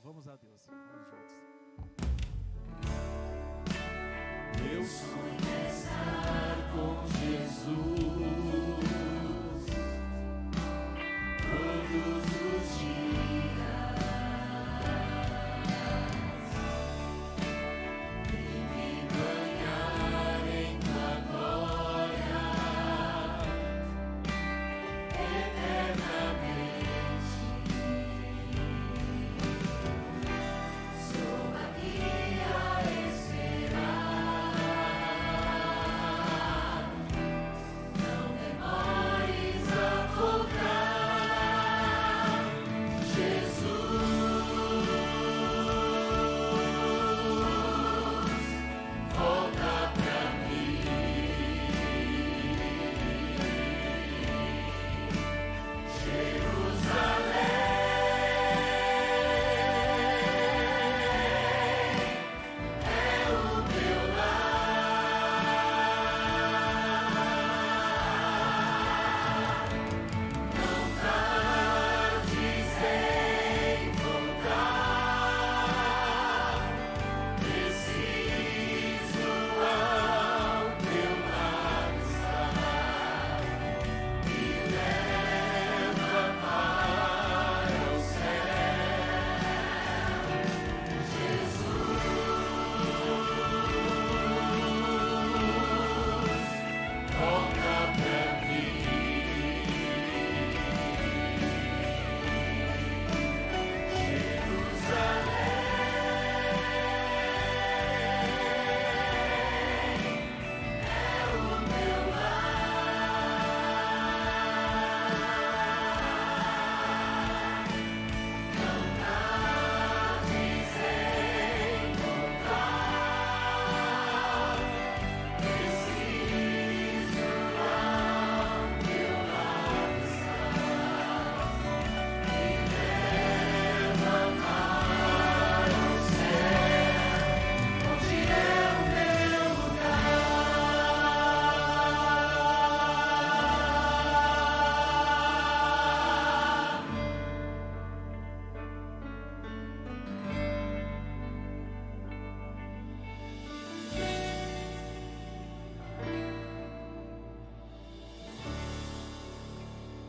Louvamos a Deus. Vamos juntos. Meu sonho é estar com Jesus todos os dias e me banhar em tua glória eternamente. Sou aqui a esperar. Não demores a voltar.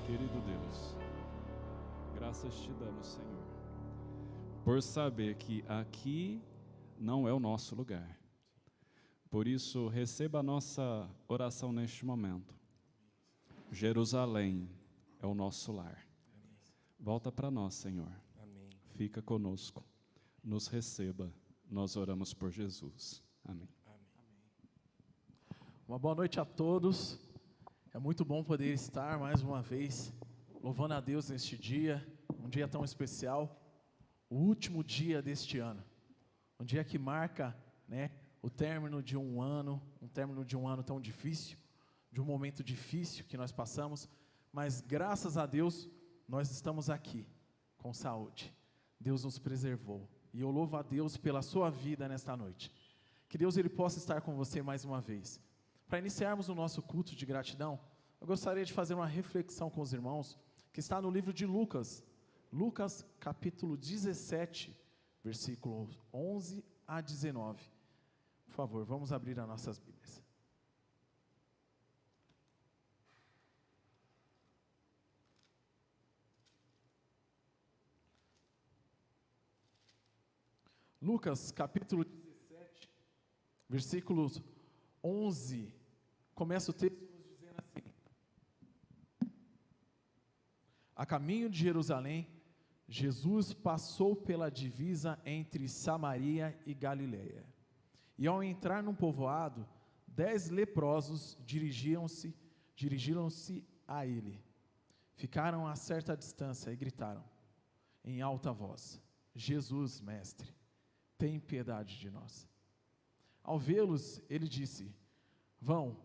Querido Deus, graças te damos, Senhor, por saber que aqui não é o nosso lugar. Por isso, receba a nossa oração neste momento. Jerusalém é o nosso lar. Volta para nós, Senhor. Amém. Fica conosco. Nos receba. Nós oramos por Jesus. Amém. Uma boa noite a todos. É muito bom poder estar mais uma vez louvando a Deus neste dia, um dia tão especial, o último dia deste ano, um dia que marca, o término de um ano tão difícil, de um momento difícil que nós passamos, mas graças a Deus nós estamos aqui com saúde. Deus nos preservou e eu louvo a Deus pela sua vida nesta noite. Que Deus ele possa estar com você mais uma vez. Para iniciarmos o nosso culto de gratidão, eu gostaria de fazer uma reflexão com os irmãos, que está no livro de Lucas, Lucas capítulo 17, versículos 11 a 19. Por favor, vamos abrir as nossas Bíblias. Lucas capítulo 17, versículos 11, começa o texto nos dizendo assim: a caminho de Jerusalém, Jesus passou pela divisa entre Samaria e Galileia. E ao entrar num povoado, 10 leprosos dirigiram-se a ele. Ficaram a certa distância e gritaram em alta voz: Jesus, mestre, tem piedade de nós. Ao vê-los, ele disse: vão,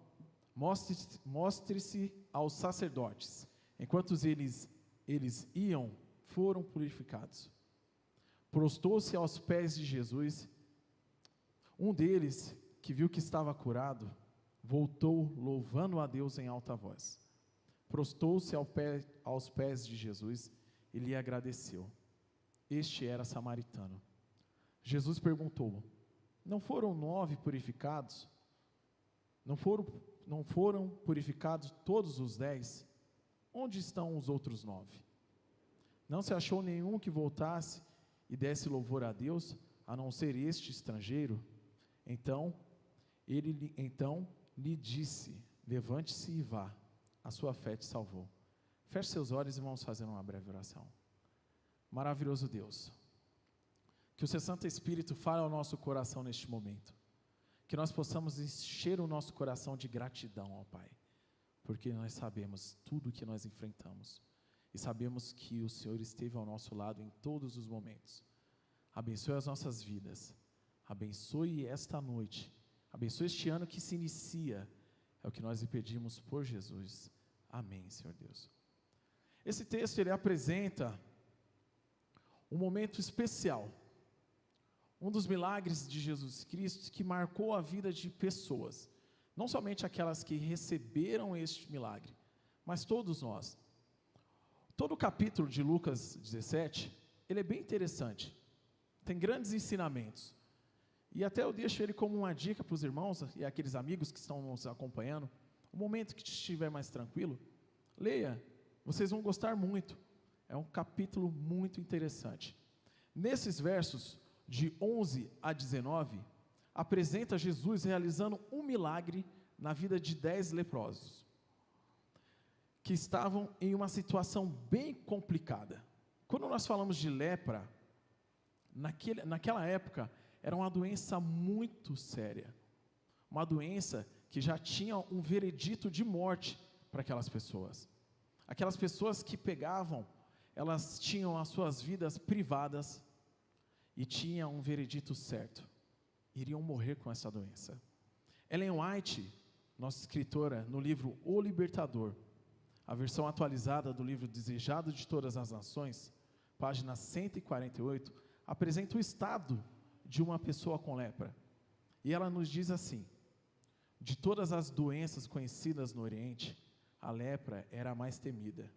mostre-se aos sacerdotes. Enquanto eles iam, foram purificados. Prostou-se aos pés de Jesus. Um deles, que viu que estava curado, voltou louvando a Deus em alta voz. Prostou-se aos pés de Jesus e lhe agradeceu. Este era samaritano. Jesus perguntou: não foram 9 purificados? Não foram purificados todos os 10? Onde estão os outros 9? Não se achou nenhum que voltasse e desse louvor a Deus, a não ser este estrangeiro? Então lhe disse: levante-se e vá, a sua fé te salvou. Feche seus olhos e vamos fazer uma breve oração. Maravilhoso Deus, que o seu Santo Espírito fale ao nosso coração neste momento, que nós possamos encher o nosso coração de gratidão ao Pai, porque nós sabemos tudo o que nós enfrentamos, e sabemos que o Senhor esteve ao nosso lado em todos os momentos. Abençoe as nossas vidas, abençoe esta noite, abençoe este ano que se inicia, é o que nós lhe pedimos por Jesus. Amém, Senhor Deus. Esse texto, ele apresenta um momento especial, um dos milagres de Jesus Cristo que marcou a vida de pessoas, não somente aquelas que receberam este milagre, mas todos nós. Todo o capítulo de Lucas 17, ele é bem interessante, tem grandes ensinamentos, e até eu deixo ele como uma dica para os irmãos e aqueles amigos que estão nos acompanhando. O momento que estiver mais tranquilo, leia, vocês vão gostar muito. É um capítulo muito interessante. Nesses versos de 11 a 19, apresenta Jesus realizando um milagre na vida de 10 leprosos, que estavam em uma situação bem complicada. Quando nós falamos de lepra, naquela época, era uma doença muito séria, uma doença que já tinha um veredito de morte para aquelas pessoas. Aquelas pessoas que pegavam, elas tinham as suas vidas privadas e tinham um veredito certo, iriam morrer com essa doença. Ellen White, nossa escritora, no livro O Libertador, a versão atualizada do livro Desejado de Todas as Nações, página 148, apresenta o estado de uma pessoa com lepra. E ela nos diz assim: de todas as doenças conhecidas no Oriente, a lepra era a mais temida.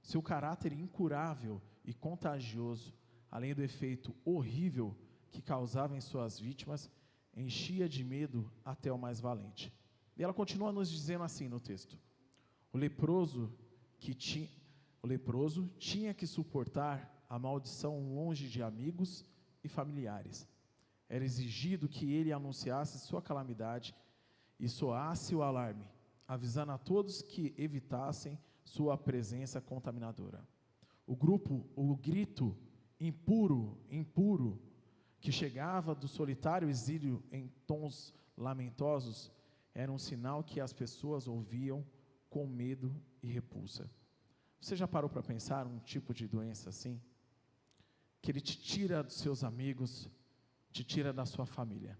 Seu caráter incurável e contagioso, além do efeito horrível que causava em suas vítimas, enchia de medo até o mais valente. E ela continua nos dizendo assim no texto: o leproso tinha que suportar a maldição longe de amigos e familiares. Era exigido que ele anunciasse sua calamidade e soasse o alarme, avisando a todos que evitassem sua presença contaminadora. O grito impuro, impuro, que chegava do solitário exílio em tons lamentosos, era um sinal que as pessoas ouviam com medo e repulsa. Você já parou para pensar um tipo de doença assim? Que ele te tira dos seus amigos, te tira da sua família.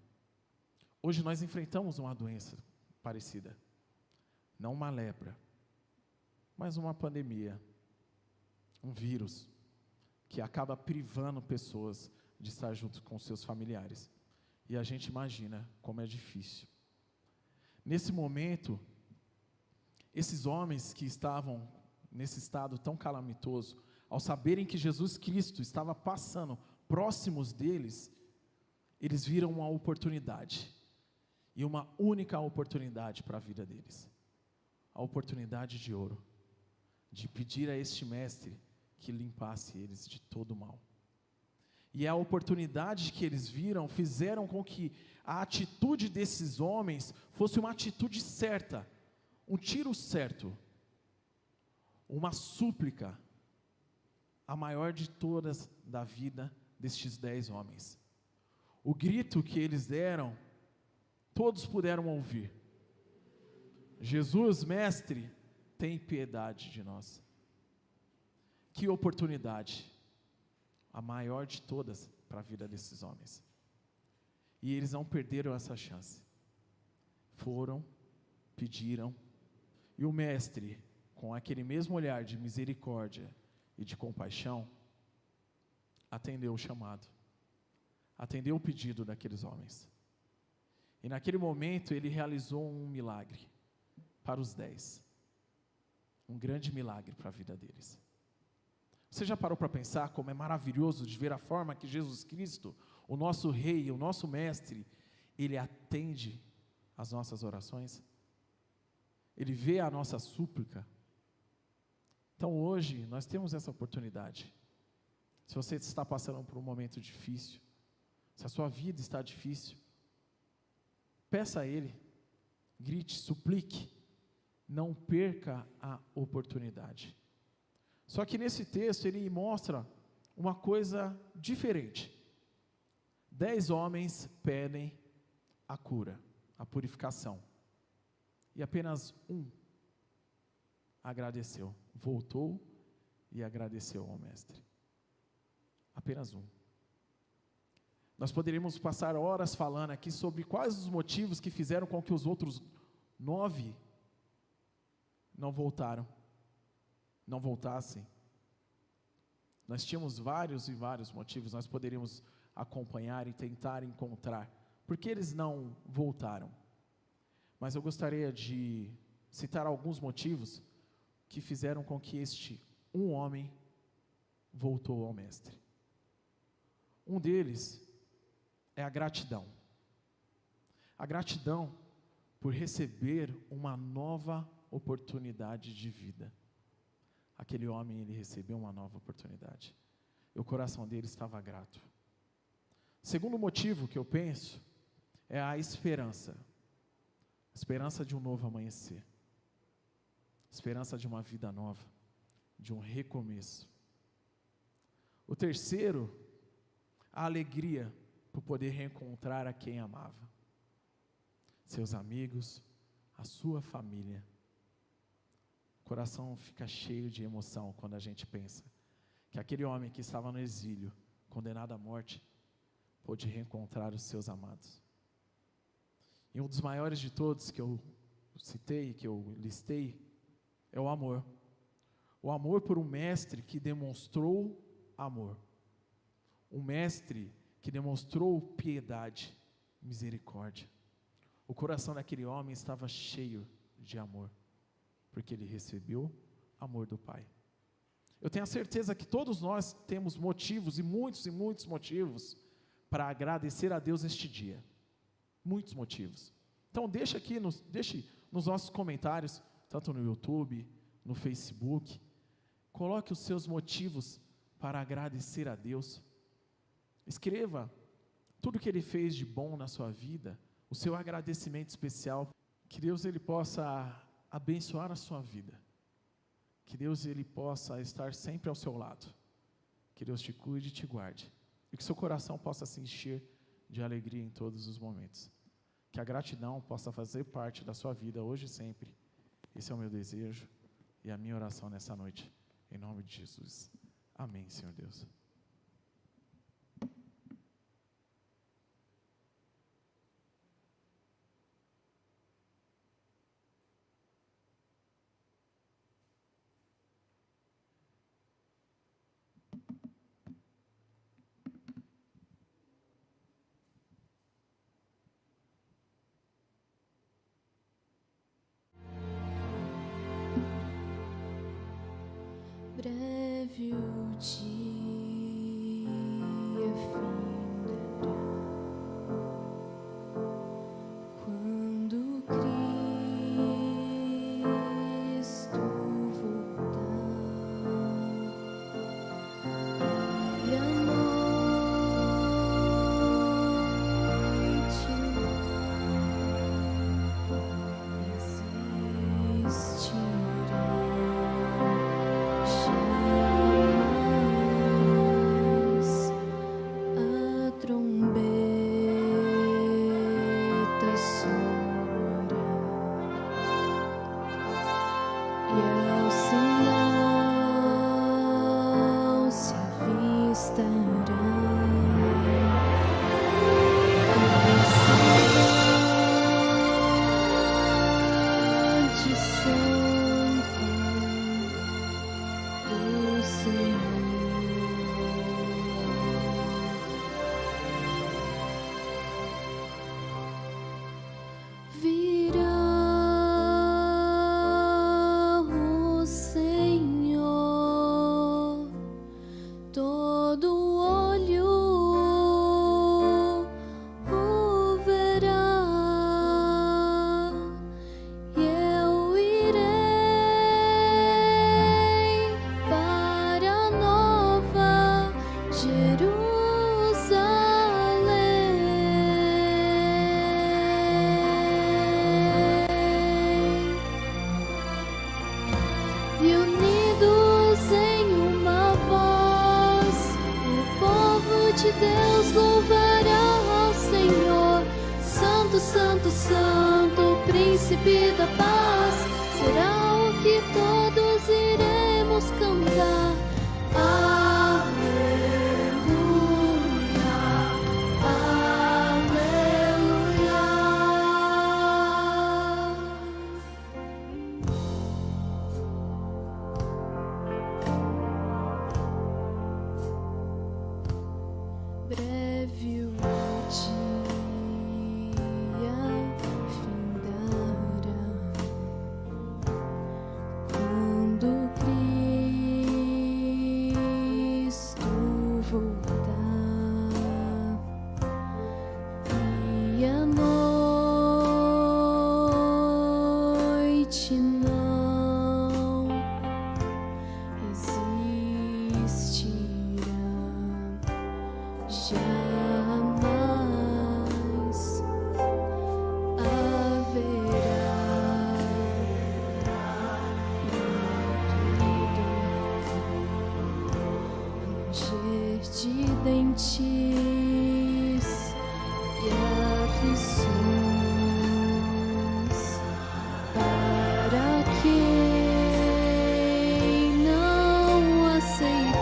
Hoje nós enfrentamos uma doença parecida. Não uma lepra, mas uma pandemia, um vírus, que acaba privando pessoas de estar junto com seus familiares. E a gente imagina como é difícil. Nesse momento, esses homens que estavam nesse estado tão calamitoso, ao saberem que Jesus Cristo estava passando próximos deles, eles viram uma oportunidade, e uma única oportunidade para a vida deles, a oportunidade de ouro, de pedir a este mestre que limpasse eles de todo o mal. E a oportunidade que eles viram, fizeram com que a atitude desses homens fosse uma atitude certa, um tiro certo, uma súplica, a maior de todas da vida destes 10 homens. O grito que eles deram, todos puderam ouvir: Jesus, mestre, tem piedade de nós. Que oportunidade, a maior de todas para a vida desses homens. E eles não perderam essa chance. Foram, pediram, e o mestre, com aquele mesmo olhar de misericórdia e de compaixão, atendeu o chamado, atendeu o pedido daqueles homens. E naquele momento ele realizou um milagre para os 10, um grande milagre para a vida deles. Você já parou para pensar como é maravilhoso de ver a forma que Jesus Cristo, o nosso Rei, o nosso Mestre, Ele atende às nossas orações? Ele vê a nossa súplica. Então hoje nós temos essa oportunidade. Se você está passando por um momento difícil, se a sua vida está difícil, peça a Ele, grite, suplique, não perca a oportunidade. Só que nesse texto ele mostra uma coisa diferente. 10 homens pedem a cura, a purificação, e apenas um agradeceu, voltou e agradeceu ao mestre. Apenas um. Nós poderíamos passar horas falando aqui sobre quais os motivos que fizeram com que os outros 9 não voltassem. Nós tínhamos vários e vários motivos, nós poderíamos acompanhar e tentar encontrar, porque eles não voltaram. Mas eu gostaria de citar alguns motivos que fizeram com que este um homem voltou ao mestre. Um deles é a gratidão. A gratidão por receber uma nova oportunidade de vida. Aquele homem, ele recebeu uma nova oportunidade. E o coração dele estava grato. Segundo motivo que eu penso é a esperança. A esperança de um novo amanhecer. A esperança de uma vida nova, de um recomeço. O terceiro, a alegria por poder reencontrar a quem amava. Seus amigos, a sua família. O coração fica cheio de emoção quando a gente pensa que aquele homem que estava no exílio, condenado à morte, pôde reencontrar os seus amados. E um dos maiores de todos que eu citei, que eu listei, é o amor. O amor por um mestre que demonstrou amor. Um mestre que demonstrou piedade, misericórdia. O coração daquele homem estava cheio de amor, porque ele recebeu amor do Pai. Eu tenho a certeza que todos nós temos motivos, e muitos motivos, para agradecer a Deus neste dia. Muitos motivos. Então deixe nos nossos comentários, tanto no YouTube, no Facebook, coloque os seus motivos para agradecer a Deus. Escreva tudo que Ele fez de bom na sua vida, o seu agradecimento especial. Que Deus ele possa abençoar a sua vida. Que Deus ele possa estar sempre ao seu lado. Que Deus te cuide e te guarde. E que seu coração possa se encher de alegria em todos os momentos. Que a gratidão possa fazer parte da sua vida hoje e sempre. Esse é o meu desejo e a minha oração nessa noite. Em nome de Jesus. Amém, Senhor Deus. Breve o dia findará, quando Cristo voltar, e a noite existirá. Deus louvará ao Senhor. Santo, santo, santo, príncipe da paz, será o que todos iremos cantar. Aleluia, aleluia. Breve o dia findará, quando Cristo voltar, e a noite não existirá. Jamais ranger de dentes e aflições para quem não aceitar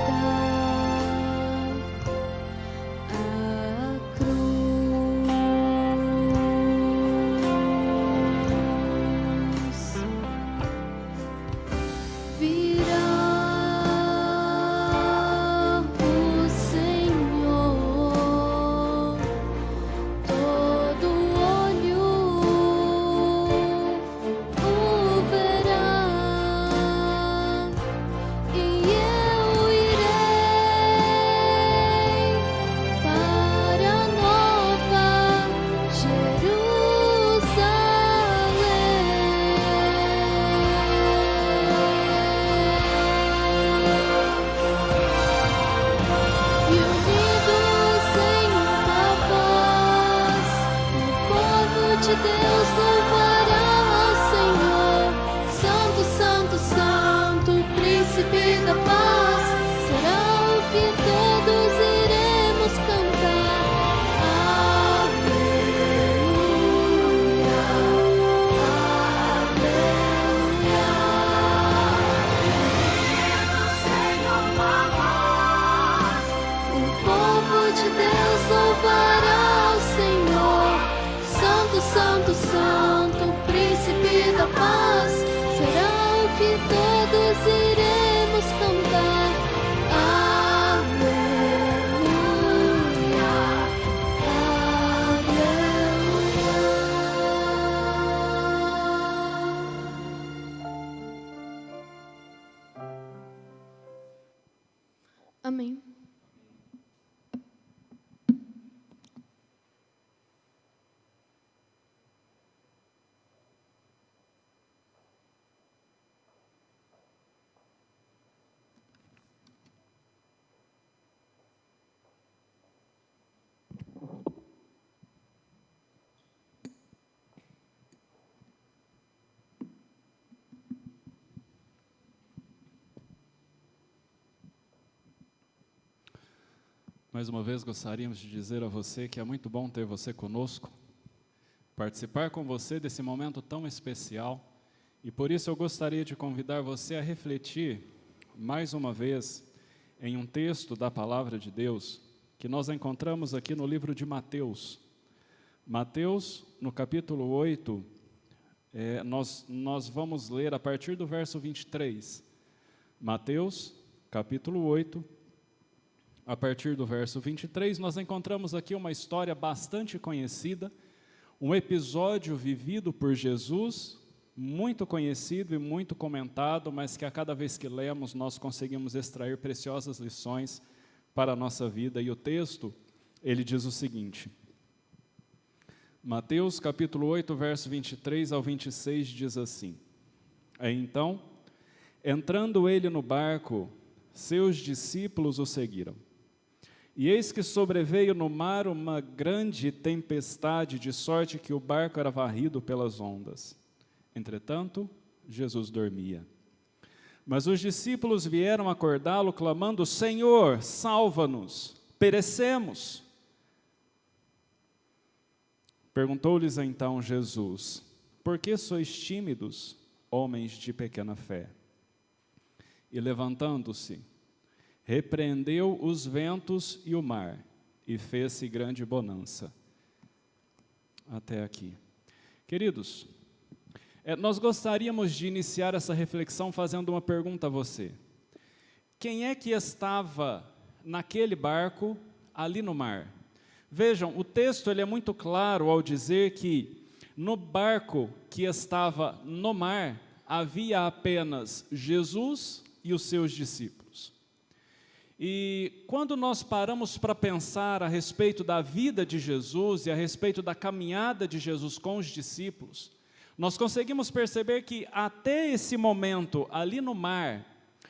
a cruz. Virá o Senhor, todo olho o verá, e eu irei para a nova Jerusalém. E unidos em uma voz, o povo de Deus louvará ao Senhor. Santo, santo, santo, príncipe da paz, será o que todos iremos cantar. Aleluia, aleluia. O povo de Deus louvará ao Senhor. Santo, santo, santo, príncipe da paz, será o que todos iremos cantar. Aleluia, aleluia. Amém. Mais uma vez gostaríamos de dizer a você que é muito bom ter você conosco, participar com você desse momento tão especial, e por isso eu gostaria de convidar você a refletir mais uma vez em um texto da Palavra de Deus que nós encontramos aqui no livro de Mateus. Mateus, no capítulo 8, nós vamos ler a partir do verso 23. Mateus, capítulo 8, a partir do verso 23, nós encontramos aqui uma história bastante conhecida, um episódio vivido por Jesus, muito conhecido e muito comentado, mas que a cada vez que lemos nós conseguimos extrair preciosas lições para a nossa vida. E o texto, ele diz o seguinte: Mateus capítulo 8, verso 23 ao 26 diz assim: Então, entrando ele no barco, seus discípulos o seguiram. E eis que sobreveio no mar uma grande tempestade, de sorte que o barco era varrido pelas ondas. Entretanto, Jesus dormia. Mas os discípulos vieram acordá-lo, clamando: Senhor, salva-nos! perecemos. Perguntou-lhes então Jesus: por que sois tímidos, homens de pequena fé? E levantando-se, repreendeu os ventos e o mar, e fez-se grande bonança. Até aqui. Queridos, nós gostaríamos de iniciar essa reflexão fazendo uma pergunta a você. Quem é que estava naquele barco, ali no mar? Vejam, o texto ele é muito claro ao dizer que no barco que estava no mar, havia apenas Jesus e os seus discípulos. E quando nós paramos para pensar a respeito da vida de Jesus e a respeito da caminhada de Jesus com os discípulos, nós conseguimos perceber que até esse momento, ali no mar,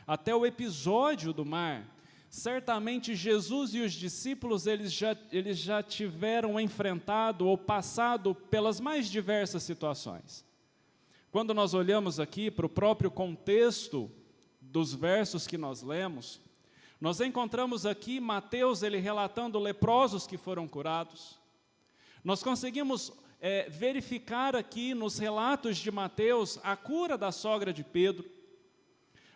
até o episódio do mar, certamente Jesus e os discípulos, eles já tiveram enfrentado ou passado pelas mais diversas situações. Quando nós olhamos aqui para o próprio contexto dos versos que nós lemos, nós encontramos aqui Mateus, ele relatando leprosos que foram curados. Nós conseguimos verificar aqui nos relatos de Mateus a cura da sogra de Pedro.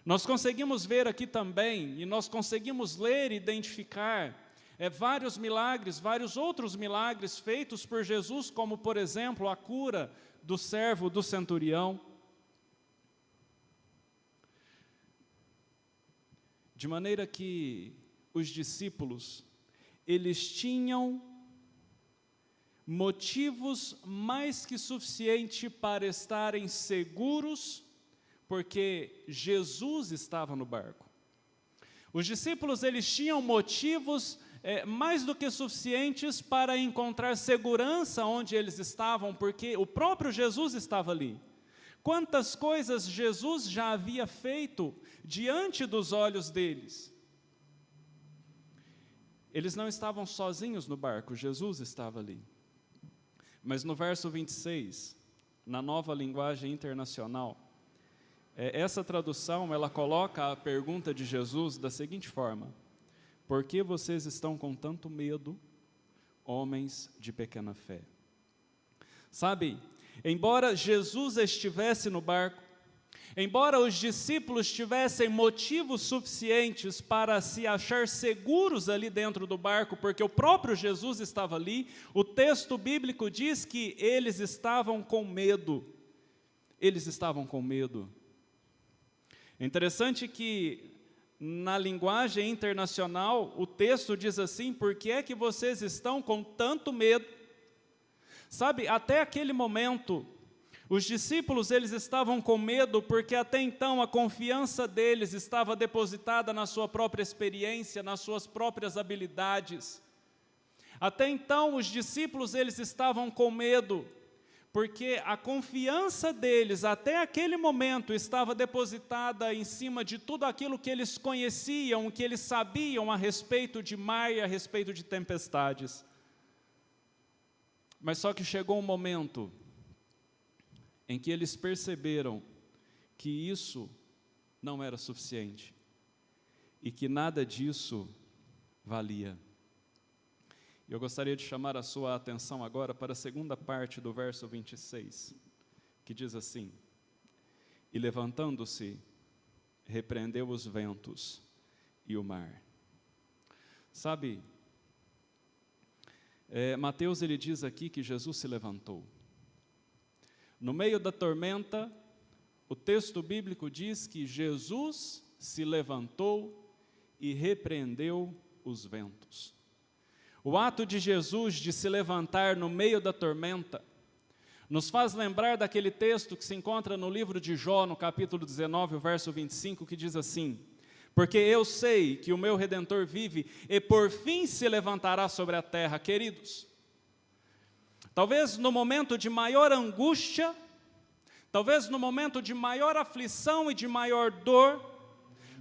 Nós conseguimos ver aqui também, e nós conseguimos ler e identificar vários milagres, vários outros milagres feitos por Jesus, como por exemplo a cura do servo do centurião. De maneira que os discípulos, eles tinham motivos mais que suficiente para estarem seguros, porque Jesus estava no barco. Os discípulos, eles tinham motivos mais do que suficientes para encontrar segurança onde eles estavam, porque o próprio Jesus estava ali. Quantas coisas Jesus já havia feito diante dos olhos deles. Eles não estavam sozinhos no barco, Jesus estava ali. Mas no verso 26, na Nova Linguagem Internacional, essa tradução, ela coloca a pergunta de Jesus da seguinte forma: por que vocês estão com tanto medo, homens de pequena fé? Sabe, embora Jesus estivesse no barco, embora os discípulos tivessem motivos suficientes para se achar seguros ali dentro do barco, porque o próprio Jesus estava ali, o texto bíblico diz que eles estavam com medo. Eles estavam com medo. É interessante que na linguagem internacional o texto diz assim: por que é que vocês estão com tanto medo? Sabe, até aquele momento, os discípulos eles estavam com medo porque até então a confiança deles estava depositada na sua própria experiência, nas suas próprias habilidades. Até então os discípulos eles estavam com medo porque a confiança deles até aquele momento estava depositada em cima de tudo aquilo que eles conheciam, que eles sabiam a respeito de mar e a respeito de tempestades. Mas só que chegou um momento em que eles perceberam que isso não era suficiente e que nada disso valia. Eu gostaria de chamar a sua atenção agora para a segunda parte do verso 26, que diz assim: e levantando-se, repreendeu os ventos e o mar. Sabe, Mateus ele diz aqui que Jesus se levantou. No meio da tormenta, o texto bíblico diz que Jesus se levantou e repreendeu os ventos. O ato de Jesus de se levantar no meio da tormenta nos faz lembrar daquele texto que se encontra no livro de Jó, no capítulo 19, o verso 25, que diz assim: porque eu sei que o meu Redentor vive e por fim se levantará sobre a terra. Queridos, talvez no momento de maior angústia, talvez no momento de maior aflição e de maior dor,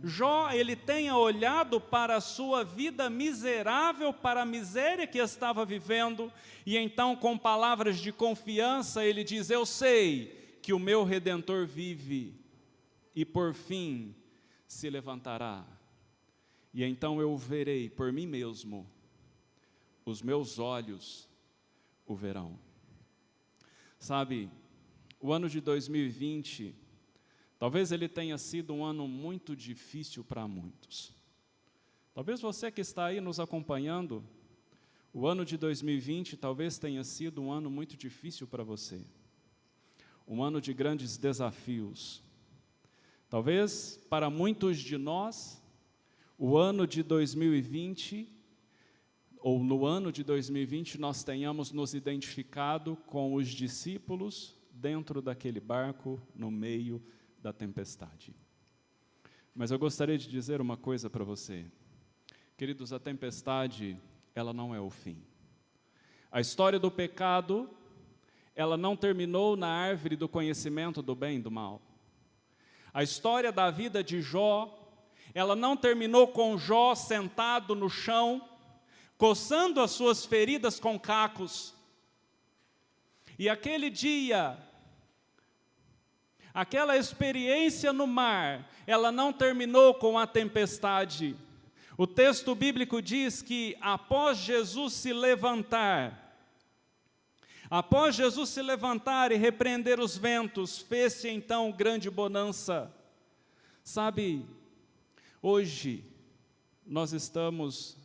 Jó, ele tenha olhado para a sua vida miserável, para a miséria que estava vivendo, e então com palavras de confiança ele diz: eu sei que o meu Redentor vive e por fim se levantará, e então eu verei por mim mesmo os meus olhos o verão. Sabe, o ano de 2020, talvez ele tenha sido um ano muito difícil para muitos. Talvez você que está aí nos acompanhando, o ano de 2020 talvez tenha sido um ano muito difícil para você. Um ano de grandes desafios. Talvez para muitos de nós, o ano de 2020, ou no ano de 2020, nós tenhamos nos identificado com os discípulos dentro daquele barco, no meio da tempestade. Mas eu gostaria de dizer uma coisa para você. Queridos, a tempestade, ela não é o fim. A história do pecado, ela não terminou na árvore do conhecimento do bem e do mal. A história da vida de Jó, ela não terminou com Jó sentado no chão, coçando as suas feridas com cacos. E aquele dia, aquela experiência no mar, ela não terminou com a tempestade. O texto bíblico diz que após Jesus se levantar e repreender os ventos, fez-se então grande bonança. Sabe, hoje nós estamos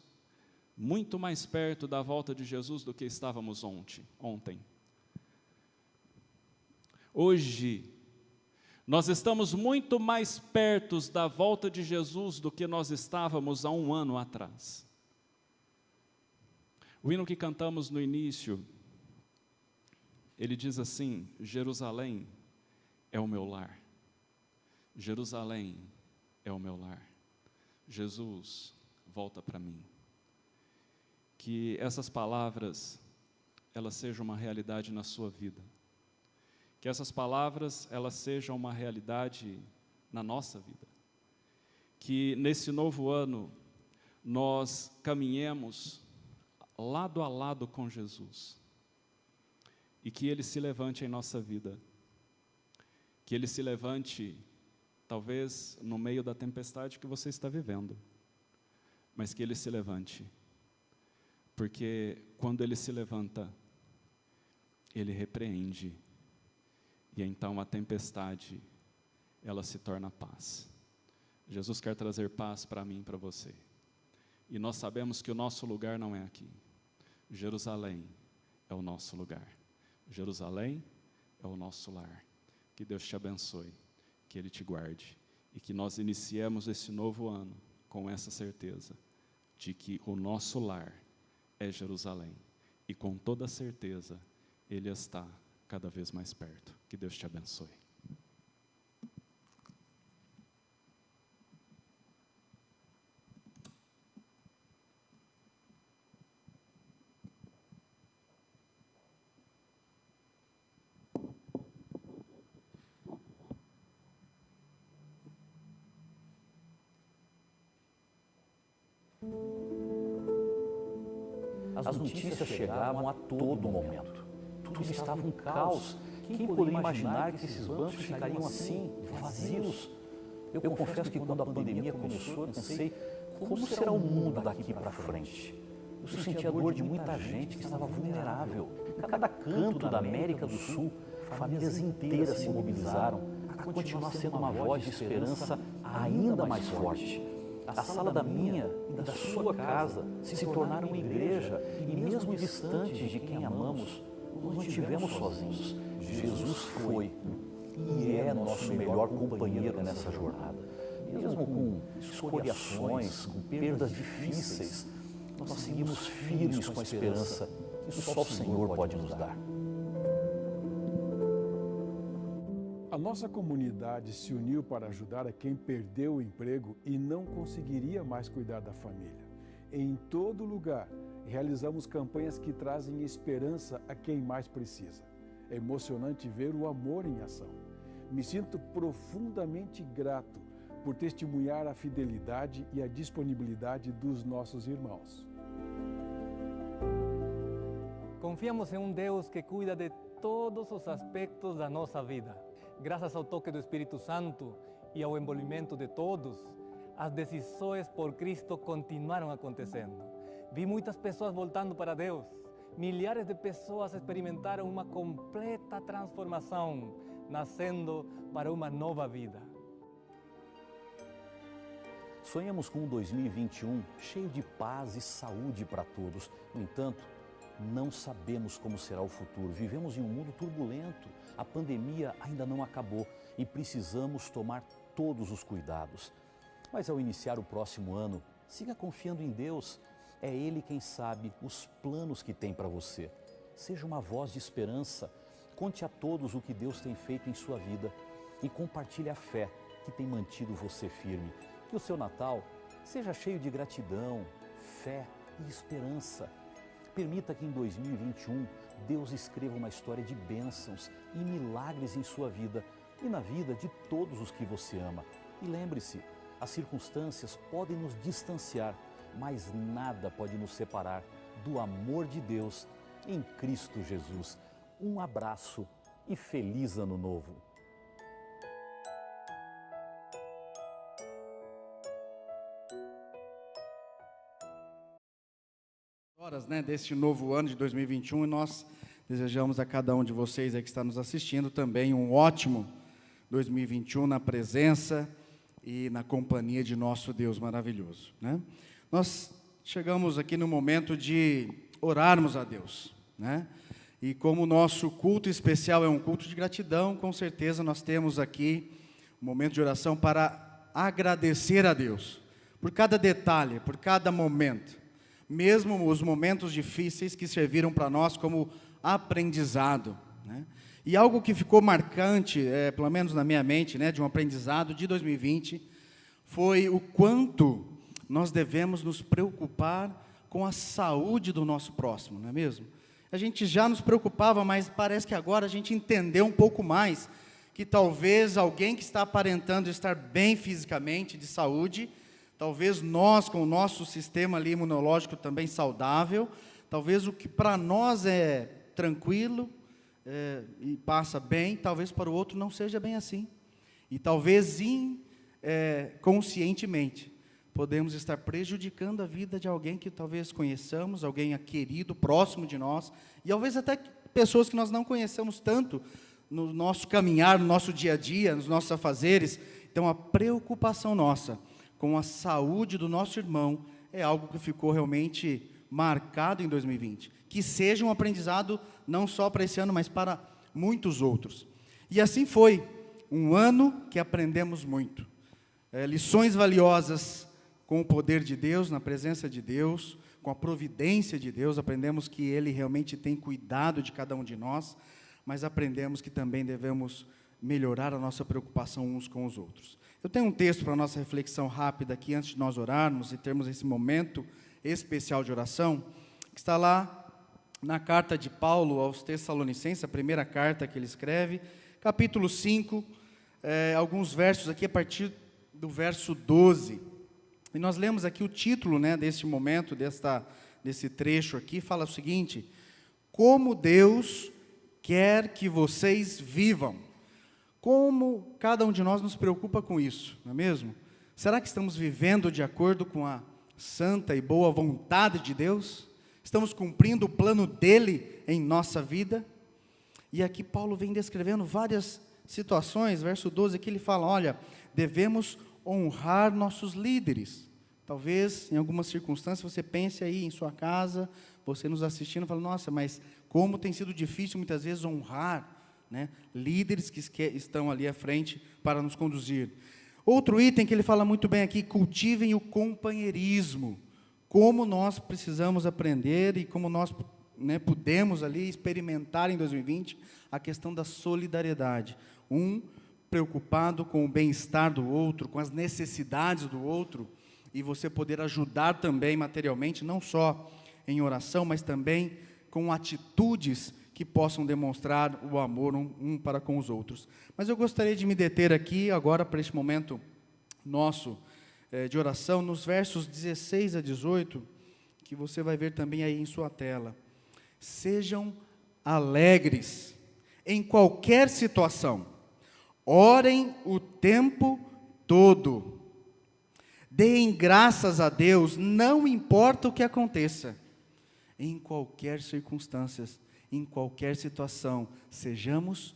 muito mais perto da volta de Jesus do que estávamos ontem. Hoje, nós estamos muito mais perto da volta de Jesus do que nós estávamos há um ano atrás. O hino que cantamos no início, ele diz assim: Jerusalém é o meu lar. Jerusalém é o meu lar. Jesus, volta para mim. Que essas palavras, elas sejam uma realidade na sua vida. Que essas palavras, elas sejam uma realidade na nossa vida. Que nesse novo ano, nós caminhemos lado a lado com Jesus. E que Ele se levante em nossa vida. Que Ele se levante, talvez, no meio da tempestade que você está vivendo. Mas que Ele se levante. Porque quando Ele se levanta, Ele repreende. E então a tempestade, ela se torna paz. Jesus quer trazer paz para mim e para você. E nós sabemos que o nosso lugar não é aqui. Jerusalém é o nosso lugar. Jerusalém é o nosso lar. Que Deus te abençoe, que Ele te guarde. E que nós iniciemos esse novo ano com essa certeza de que o nosso lar é Jerusalém. E com toda certeza, Ele está cada vez mais perto. Que Deus te abençoe. As notícias chegavam a todo momento. Tudo estava um caos. Quem poderia imaginar que esses bancos ficariam assim, vazios? Eu confesso que quando a pandemia começou, eu pensei, como será o mundo daqui para frente? Eu sentia a dor de muita gente que estava vulnerável. Em cada canto da América do Sul, famílias inteiras se mobilizaram a continuar sendo uma voz de esperança ainda mais forte. A sala da minha e da sua casa se tornaram uma igreja e mesmo distantes de quem amamos, nós não estivemos sozinhos. Jesus foi e é nosso melhor companheiro nessa jornada. Mesmo com escoriações, com perdas difíceis, nós seguimos firmes com a esperança que só o Senhor pode nos dar. A nossa comunidade se uniu para ajudar a quem perdeu o emprego e não conseguiria mais cuidar da família. Em todo lugar, realizamos campanhas que trazem esperança a quem mais precisa. É emocionante ver o amor em ação. Me sinto profundamente grato por testemunhar a fidelidade e a disponibilidade dos nossos irmãos. Confiamos em Deus que cuida de todos os aspectos da nossa vida. Graças ao toque do Espírito Santo e ao envolvimento de todos, as decisões por Cristo continuaram acontecendo. Vi muitas pessoas voltando para Deus. Milhares de pessoas experimentaram uma completa transformação, nascendo para uma nova vida. Sonhamos com um 2021 cheio de paz e saúde para todos. No entanto, não sabemos como será o futuro. Vivemos em um mundo turbulento. A pandemia ainda não acabou e precisamos tomar todos os cuidados. Mas ao iniciar o próximo ano, siga confiando em Deus. É Ele quem sabe os planos que tem para você. Seja uma voz de esperança. Conte a todos o que Deus tem feito em sua vida e compartilhe a fé que tem mantido você firme. Que o seu Natal seja cheio de gratidão, fé e esperança. Permita que em 2021 Deus escreva uma história de bênçãos e milagres em sua vida e na vida de todos os que você ama. E lembre-se, as circunstâncias podem nos distanciar, mas nada pode nos separar do amor de Deus em Cristo Jesus. Um abraço e feliz Ano Novo! Deste novo ano de 2021, e nós desejamos a cada um de vocês aí que está nos assistindo também um ótimo 2021 na presença e na companhia de nosso Deus maravilhoso, né? Nós chegamos aqui no momento de orarmos a Deus, né? E como o nosso culto especial é um culto de gratidão, com certeza nós temos aqui um momento de oração para agradecer a Deus por cada detalhe, por cada momento. Mesmo os momentos difíceis que serviram para nós como aprendizado, né? E algo que ficou marcante, pelo menos na minha mente, né, de um aprendizado de 2020, foi o quanto nós devemos nos preocupar com a saúde do nosso próximo, não é mesmo? A gente já nos preocupava, mas parece que agora a gente entendeu um pouco mais que talvez alguém que está aparentando estar bem fisicamente, de saúde, talvez nós, com o nosso sistema ali imunológico também saudável, talvez o que para nós é tranquilo e passa bem, talvez para o outro não seja bem assim. E talvez inconscientemente podemos estar prejudicando a vida de alguém que talvez conheçamos, alguém querido, próximo de nós, e talvez até pessoas que nós não conhecemos tanto no nosso caminhar, no nosso dia a dia, nos nossos afazeres. Então a preocupação nossa com a saúde do nosso irmão é algo que ficou realmente marcado em 2020. Que seja um aprendizado não só para esse ano, mas para muitos outros. E assim foi, um ano que aprendemos muito. Lições valiosas com o poder de Deus, na presença de Deus, com a providência de Deus. Aprendemos que Ele realmente tem cuidado de cada um de nós, mas aprendemos que também devemos melhorar a nossa preocupação uns com os outros. Eu tenho um texto para a nossa reflexão rápida aqui, antes de nós orarmos e termos esse momento especial de oração, que está lá na carta de Paulo aos Tessalonicenses, a primeira carta que ele escreve, capítulo 5, alguns versos aqui a partir do verso 12. E nós lemos aqui o título, né, desse momento, desse trecho aqui, fala o seguinte: como Deus quer que vocês vivam. Como cada um de nós nos preocupa com isso, não é mesmo? Será que estamos vivendo de acordo com a santa e boa vontade de Deus? Estamos cumprindo o plano dele em nossa vida? E aqui Paulo vem descrevendo várias situações. Verso 12 aqui ele fala, olha, devemos honrar nossos líderes. Talvez em algumas circunstâncias você pense aí em sua casa, você nos assistindo, fala, nossa, mas como tem sido difícil muitas vezes honrar, né, líderes que estão ali à frente para nos conduzir. Outro item que ele fala muito bem aqui, cultivem o companheirismo. Como nós precisamos aprender e como nós, né, pudemos ali experimentar em 2020 a questão da solidariedade. Um preocupado com o bem-estar do outro, com as necessidades do outro, e você poder ajudar também materialmente, não só em oração, mas também com atitudes que possam demonstrar o amor um para com os outros. Mas eu gostaria de me deter aqui, agora, para este momento nosso de oração, nos versos 16 a 18, que você vai ver também aí em sua tela. Sejam alegres em qualquer situação, orem o tempo todo, Deem graças a Deus, não importa o que aconteça. Em qualquer circunstância, em qualquer situação, sejamos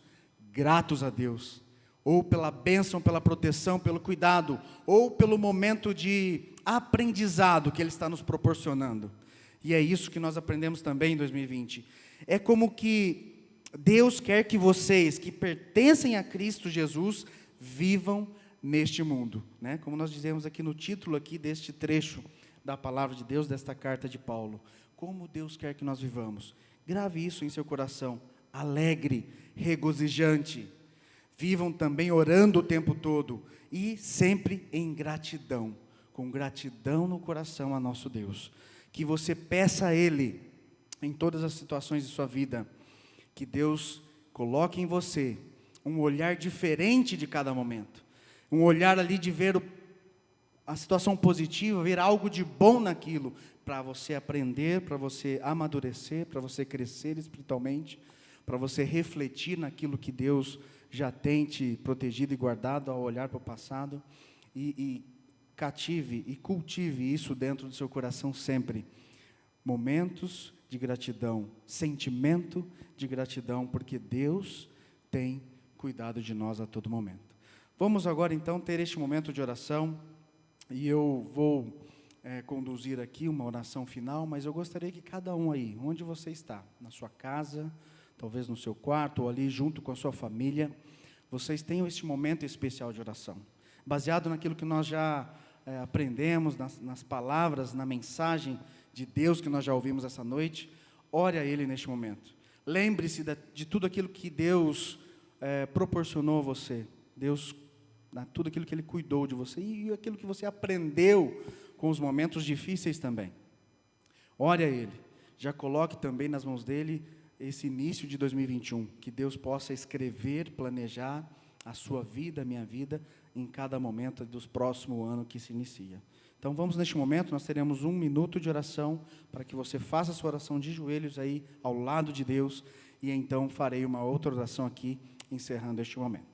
gratos a Deus. Ou pela bênção, pela proteção, pelo cuidado, ou pelo momento de aprendizado que Ele está nos proporcionando. E é isso que nós aprendemos também em 2020. É como que Deus quer que vocês, que pertencem a Cristo Jesus, vivam neste mundo, né? Como nós dizemos aqui no título aqui deste trecho da palavra de Deus, desta carta de Paulo. Como Deus quer que nós vivamos. Grave isso em seu coração, alegre, regozijante. Vivam também orando o tempo todo e sempre em gratidão, com gratidão no coração a nosso Deus. Que você peça a Ele, em todas as situações de sua vida, que Deus coloque em você um olhar diferente de cada momento. Um olhar ali de ver a situação positiva, ver algo de bom naquilo, para você aprender, para você amadurecer, para você crescer espiritualmente, para você refletir naquilo que Deus já tem te protegido e guardado ao olhar para o passado, e cative e cultive isso dentro do seu coração sempre. Momentos de gratidão, sentimento de gratidão, porque Deus tem cuidado de nós a todo momento. Vamos agora então ter este momento de oração, e eu vou conduzir aqui uma oração final, mas eu gostaria que cada um aí, onde você está, na sua casa, talvez no seu quarto, ou ali junto com a sua família, vocês tenham este momento especial de oração, baseado naquilo que nós já aprendemos, nas palavras, na mensagem de Deus que nós já ouvimos essa noite. Ore a Ele neste momento. Lembre-se de tudo aquilo que Deus proporcionou a você, tudo aquilo que Ele cuidou de você, e aquilo que você aprendeu com os momentos difíceis também. Ore a Ele, já coloque também nas mãos dEle esse início de 2021, que Deus possa escrever, planejar a sua vida, a minha vida, em cada momento do próximo ano que se inicia. Então vamos neste momento, nós teremos 1 minuto de oração, para que você faça a sua oração de joelhos aí, ao lado de Deus, e então farei uma outra oração aqui, encerrando este momento.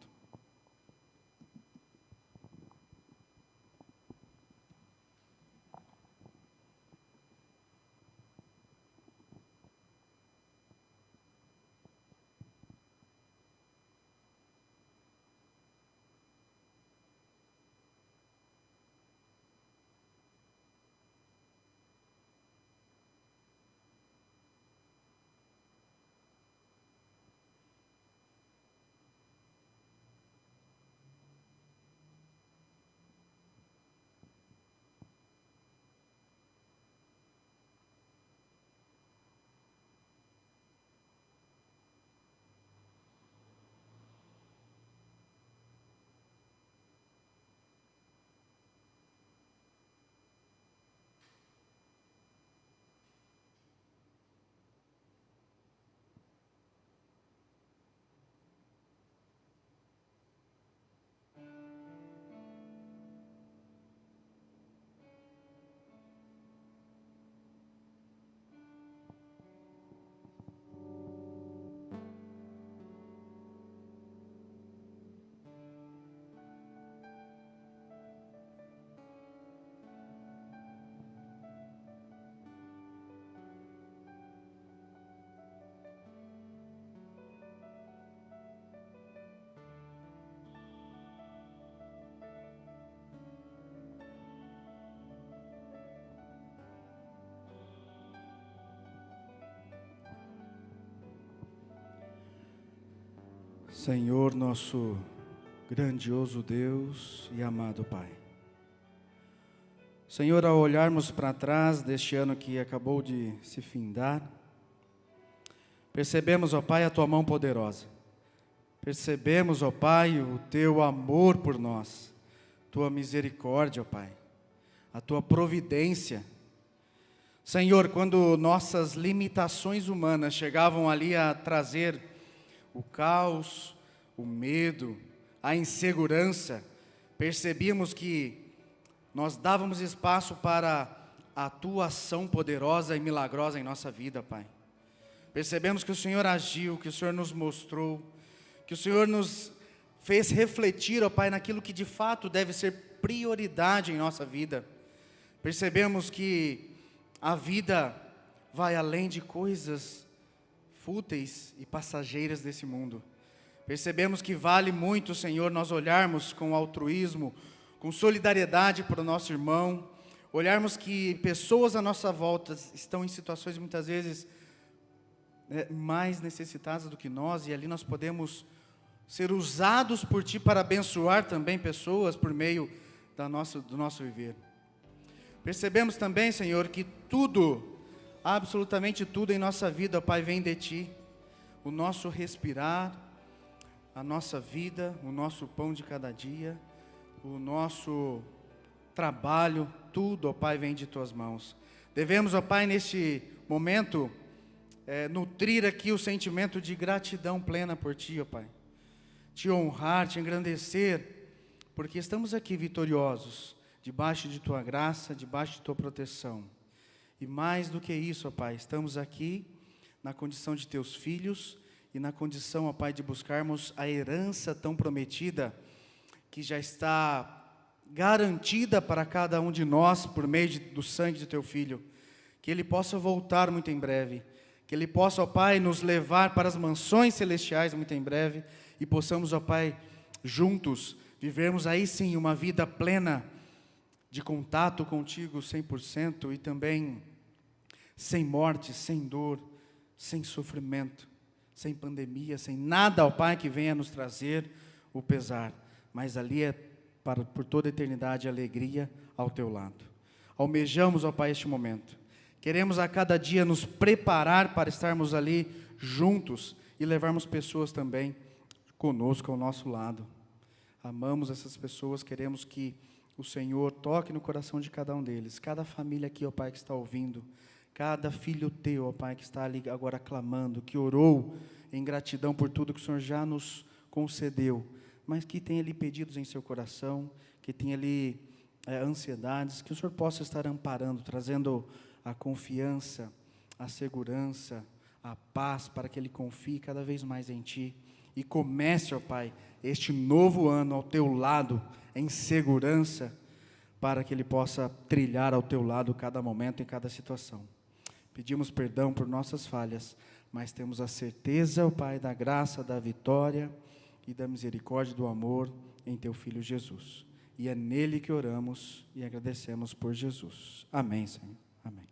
Senhor, nosso grandioso Deus e amado Pai. Senhor, ao olharmos para trás deste ano que acabou de se findar, percebemos, ó Pai, a Tua mão poderosa. Percebemos, ó Pai, o Teu amor por nós, Tua misericórdia, ó Pai, a Tua providência. Senhor, quando nossas limitações humanas chegavam ali a trazer o caos, o medo, a insegurança, percebíamos que nós dávamos espaço para a Tua ação poderosa e milagrosa em nossa vida, Pai. Percebemos que o Senhor agiu, que o Senhor nos mostrou, que o Senhor nos fez refletir, ó Pai, naquilo que de fato deve ser prioridade em nossa vida. Percebemos que a vida vai além de coisas fúteis e passageiras desse mundo. Percebemos que vale muito, Senhor, nós olharmos com altruísmo, com solidariedade para o nosso irmão, olharmos que pessoas à nossa volta estão em situações muitas vezes mais necessitadas do que nós, e ali nós podemos ser usados por Ti para abençoar também pessoas por meio do nosso viver. Percebemos também, Senhor, que tudo, absolutamente tudo em nossa vida, Pai, vem de Ti. O nosso respirar, a nossa vida, o nosso pão de cada dia, o nosso trabalho, tudo, ó Pai, vem de Tuas mãos. Devemos, ó Pai, neste momento, nutrir aqui o sentimento de gratidão plena por Ti, ó Pai. Te honrar, Te engrandecer, porque estamos aqui vitoriosos, debaixo de Tua graça, debaixo de Tua proteção. E mais do que isso, ó Pai, estamos aqui na condição de Teus filhos e na condição, ó Pai, de buscarmos a herança tão prometida, que já está garantida para cada um de nós por meio do sangue de Teu Filho. Que Ele possa voltar muito em breve, que Ele possa, ó Pai, nos levar para as mansões celestiais muito em breve, e possamos, ó Pai, juntos, vivermos aí sim uma vida plena, de contato contigo 100%, e também sem morte, sem dor, sem sofrimento, sem pandemia, sem nada, ó Pai, que venha nos trazer o pesar, mas ali é por toda a eternidade alegria ao Teu lado. Almejamos, ó Pai, este momento, queremos a cada dia nos preparar para estarmos ali juntos e levarmos pessoas também conosco ao nosso lado. Amamos essas pessoas, queremos que o Senhor toque no coração de cada um deles, cada família aqui, ó Pai, que está ouvindo, cada filho Teu, ó Pai, que está ali agora clamando, que orou em gratidão por tudo que o Senhor já nos concedeu, mas que tem ali pedidos em seu coração, que tem ali ansiedades, que o Senhor possa estar amparando, trazendo a confiança, a segurança, a paz, para que ele confie cada vez mais em Ti, e comece, ó Pai, este novo ano ao Teu lado, em segurança, para que ele possa trilhar ao Teu lado cada momento, em cada situação. Pedimos perdão por nossas falhas, mas temos a certeza, ó Pai, da graça, da vitória e da misericórdia e do amor em Teu Filho Jesus. E é nele que oramos e agradecemos por Jesus. Amém, Senhor. Amém.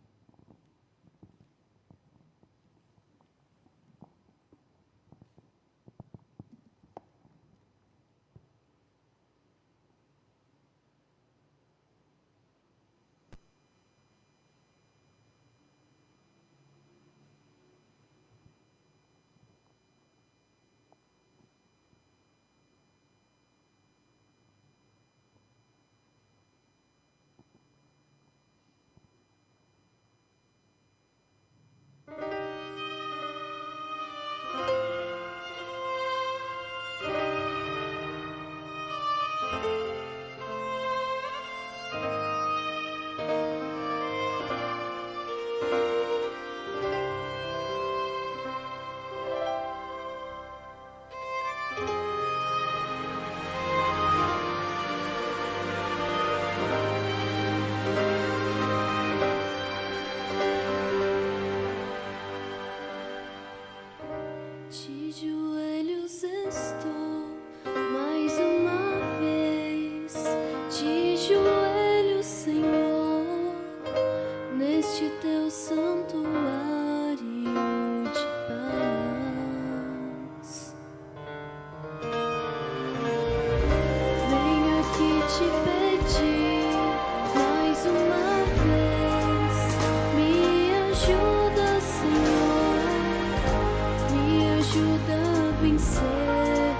De joelhos estou mais uma vez, de joelhos, Senhor, neste Teu santuário de paz. Venho aqui te pedir mais uma vez, me ajuda, Senhor. Me ajuda a vencer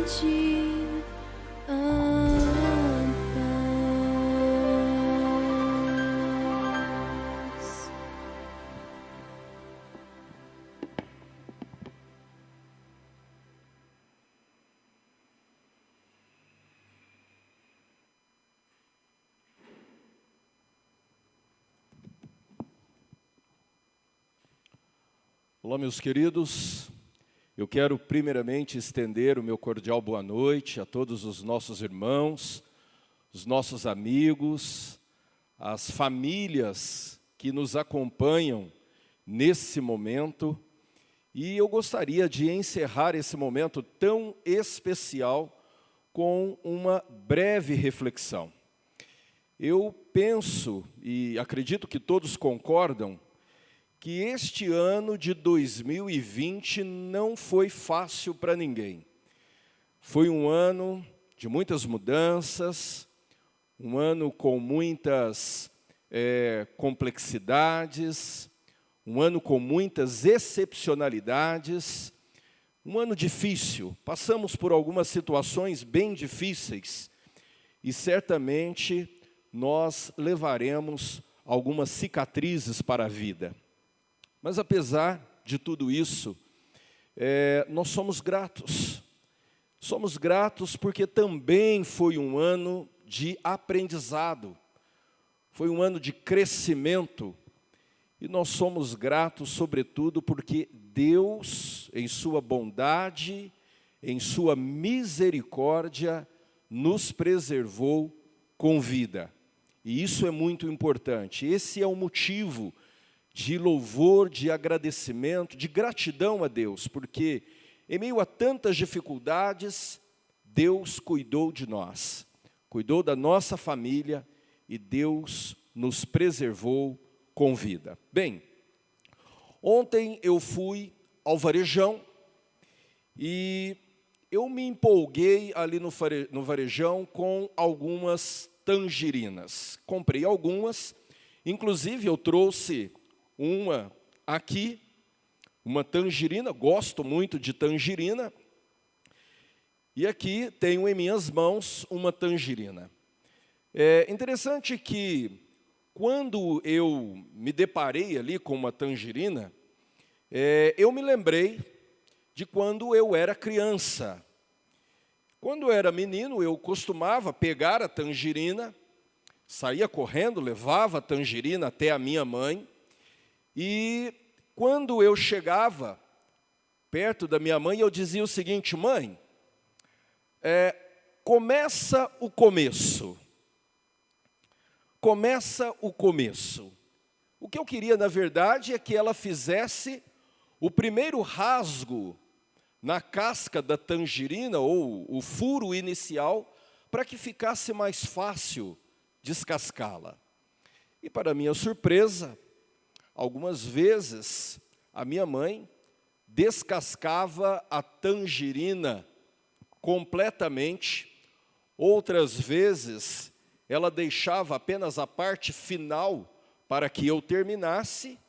pedir a paz. Olá, meus queridos. Eu quero primeiramente estender o meu cordial boa noite a todos os nossos irmãos, os nossos amigos, as famílias que nos acompanham nesse momento. E eu gostaria de encerrar esse momento tão especial com uma breve reflexão. Eu penso, e acredito que todos concordam, que este ano de 2020 não foi fácil para ninguém. Foi um ano de muitas mudanças, um ano com muitas complexidades, um ano com muitas excepcionalidades, um ano difícil. Passamos por algumas situações bem difíceis e certamente nós levaremos algumas cicatrizes para a vida. Mas, apesar de tudo isso, nós somos gratos. Somos gratos porque também foi um ano de aprendizado, foi um ano de crescimento. E nós somos gratos, sobretudo, porque Deus, em sua bondade, em sua misericórdia, nos preservou com vida. E isso é muito importante. Esse é o motivo de louvor, de agradecimento, de gratidão a Deus, porque em meio a tantas dificuldades, Deus cuidou de nós, cuidou da nossa família e Deus nos preservou com vida. Bem, ontem eu fui ao Varejão e eu me empolguei ali no Varejão com algumas tangerinas. Comprei algumas, inclusive eu trouxe uma aqui, uma tangerina, gosto muito de tangerina, e aqui tenho em minhas mãos uma tangerina. É interessante que, quando eu me deparei ali com uma tangerina, eu me lembrei de quando eu era criança. Quando eu era menino, eu costumava pegar a tangerina, saía correndo, levava a tangerina até a minha mãe, e quando eu chegava perto da minha mãe, eu dizia o seguinte: mãe, começa o começo. Começa o começo. O que eu queria, na verdade, é que ela fizesse o primeiro rasgo na casca da tangerina, ou o furo inicial, para que ficasse mais fácil descascá-la. E, para minha surpresa, algumas vezes a minha mãe descascava a tangerina completamente, outras vezes ela deixava apenas a parte final para que eu terminasse,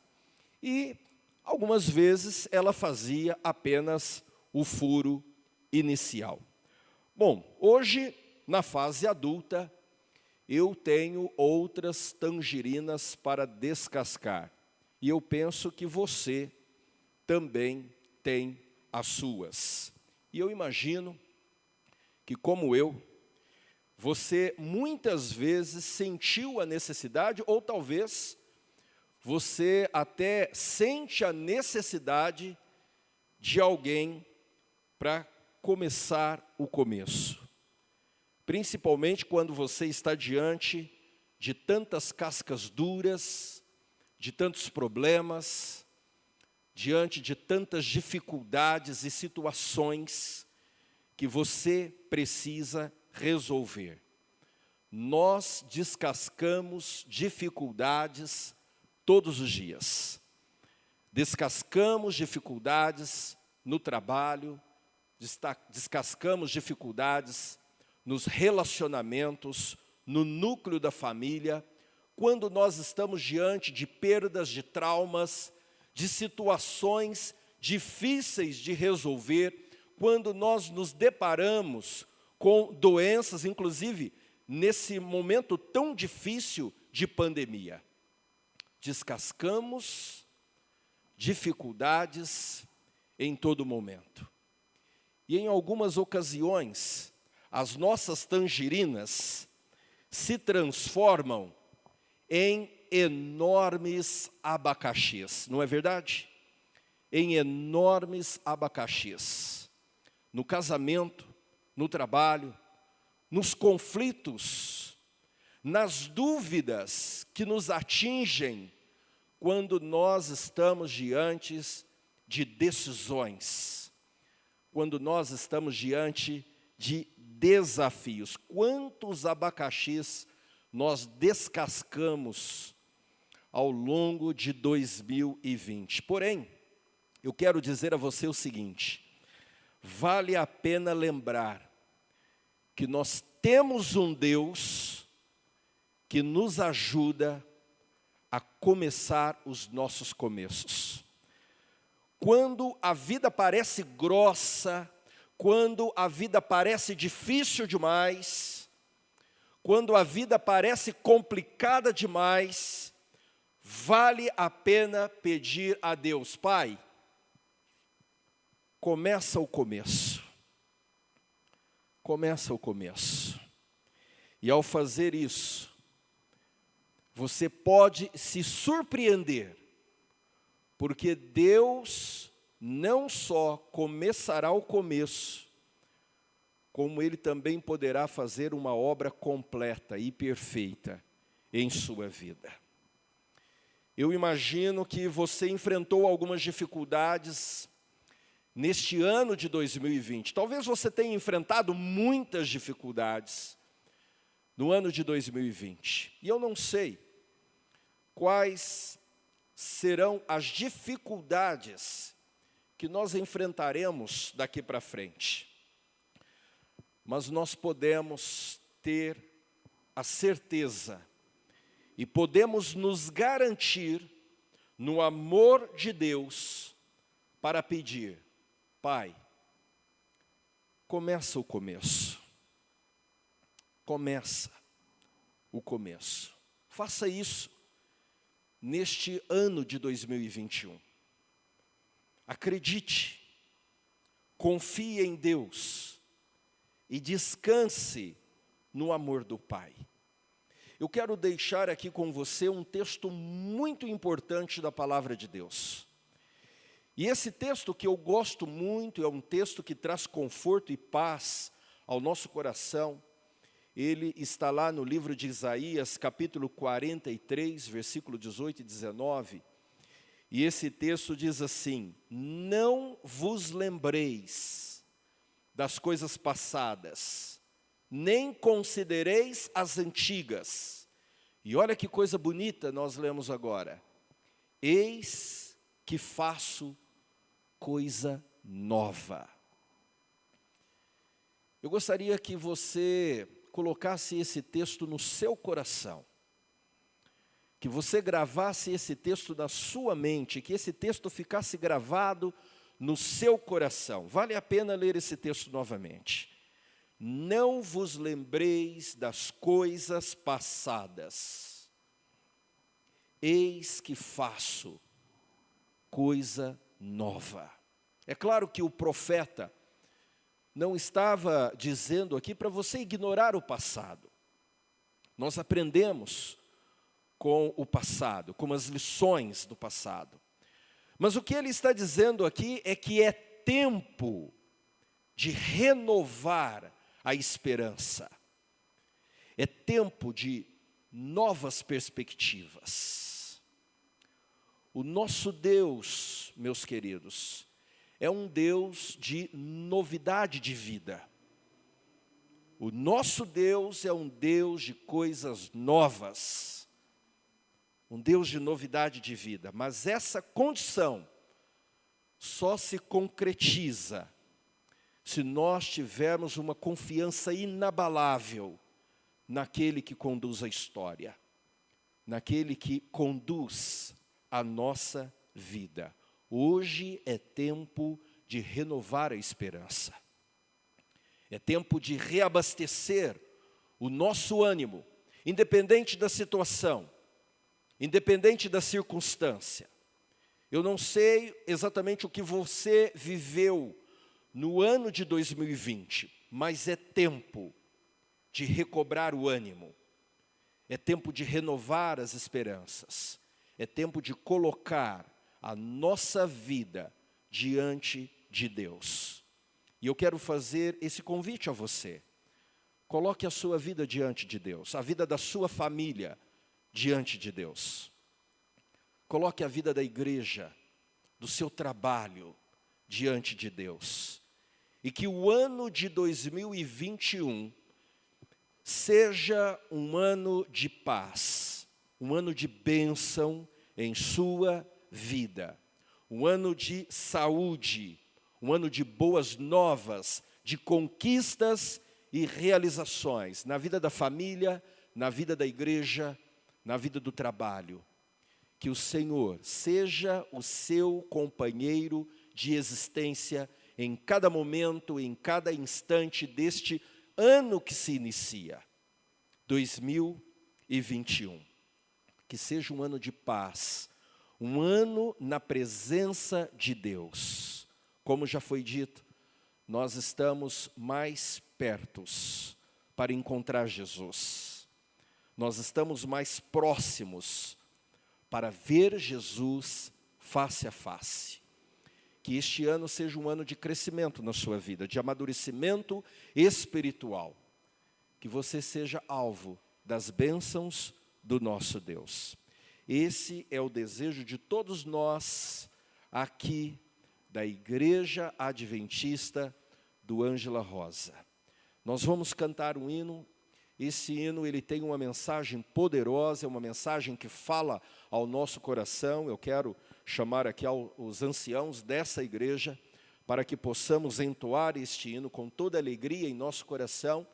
e algumas vezes ela fazia apenas o furo inicial. Bom, hoje, na fase adulta, eu tenho outras tangerinas para descascar. E eu penso que você também tem as suas. E eu imagino que, como eu, você muitas vezes sentiu a necessidade, ou talvez você até sente a necessidade de alguém para começar o começo. Principalmente quando você está diante de tantas cascas duras, de tantos problemas, diante de tantas dificuldades e situações que você precisa resolver. Nós descascamos dificuldades todos os dias. Descascamos dificuldades no trabalho, descascamos dificuldades nos relacionamentos, no núcleo da família, quando nós estamos diante de perdas, de traumas, de situações difíceis de resolver, quando nós nos deparamos com doenças, inclusive nesse momento tão difícil de pandemia. Descascamos dificuldades em todo momento. E em algumas ocasiões, as nossas tangerinas se transformam em enormes abacaxis, não é verdade? Em enormes abacaxis. No casamento, no trabalho, nos conflitos, nas dúvidas que nos atingem quando nós estamos diante de decisões, quando nós estamos diante de desafios. Quantos abacaxis nós descascamos ao longo de 2020. Porém, eu quero dizer a você o seguinte: vale a pena lembrar que nós temos um Deus que nos ajuda a começar os nossos começos. Quando a vida parece grossa, quando a vida parece difícil demais, quando a vida parece complicada demais, vale a pena pedir a Deus: Pai, começa o começo. Começa o começo. E ao fazer isso, você pode se surpreender, porque Deus não só começará o começo, como Ele também poderá fazer uma obra completa e perfeita em sua vida. Eu imagino que você enfrentou algumas dificuldades neste ano de 2020. Talvez você tenha enfrentado muitas dificuldades no ano de 2020. E eu não sei quais serão as dificuldades que nós enfrentaremos daqui para frente. Mas nós podemos ter a certeza e podemos nos garantir no amor de Deus para pedir: Pai, começa o começo. Começa o começo. Faça isso neste ano de 2021. Acredite, confie em Deus e descanse no amor do Pai. Eu quero deixar aqui com você um texto muito importante da palavra de Deus. E esse texto que eu gosto muito, é um texto que traz conforto e paz ao nosso coração. Ele está lá no livro de Isaías, capítulo 43, versículo 18 e 19. E esse texto diz assim: não vos lembreis das coisas passadas, nem considereis as antigas. E olha que coisa bonita nós lemos agora: eis que faço coisa nova. Eu gostaria que você colocasse esse texto no seu coração, que você gravasse esse texto na sua mente, que esse texto ficasse gravado no seu coração. Vale a pena ler esse texto novamente. Não vos lembreis das coisas passadas, eis que faço coisa nova. É claro que o profeta não estava dizendo aqui para você ignorar o passado. Nós aprendemos com o passado, com as lições do passado. Mas o que ele está dizendo aqui é que é tempo de renovar a esperança. É tempo de novas perspectivas. O nosso Deus, meus queridos, é um Deus de novidade de vida. O nosso Deus é um Deus de coisas novas. Um Deus de novidade de vida. Mas essa condição só se concretiza se nós tivermos uma confiança inabalável naquele que conduz a história, naquele que conduz a nossa vida. Hoje é tempo de renovar a esperança. É tempo de reabastecer o nosso ânimo, independente da situação, independente da circunstância. Eu não sei exatamente o que você viveu no ano de 2020, mas é tempo de recobrar o ânimo. É tempo de renovar as esperanças. É tempo de colocar a nossa vida diante de Deus. E eu quero fazer esse convite a você. Coloque a sua vida diante de Deus, a vida da sua família diante de Deus. Coloque a vida da igreja, do seu trabalho diante de Deus. E que o ano de 2021 seja um ano de paz, um ano de bênção em sua vida, um ano de saúde, um ano de boas novas, de conquistas e realizações na vida da família, na vida da igreja, na vida do trabalho. Que o Senhor seja o seu companheiro de existência em cada momento, em cada instante deste ano que se inicia, 2021. Que seja um ano de paz, um ano na presença de Deus. Como já foi dito, nós estamos mais pertos para encontrar Jesus. Nós estamos mais próximos para ver Jesus face a face. Que este ano seja um ano de crescimento na sua vida, de amadurecimento espiritual. Que você seja alvo das bênçãos do nosso Deus. Esse é o desejo de todos nós aqui da Igreja Adventista do Ângela Rosa. Nós vamos cantar um hino. Esse hino ele tem uma mensagem poderosa, é uma mensagem que fala ao nosso coração. Eu quero chamar aqui os anciãos dessa igreja para que possamos entoar este hino com toda alegria em nosso coração.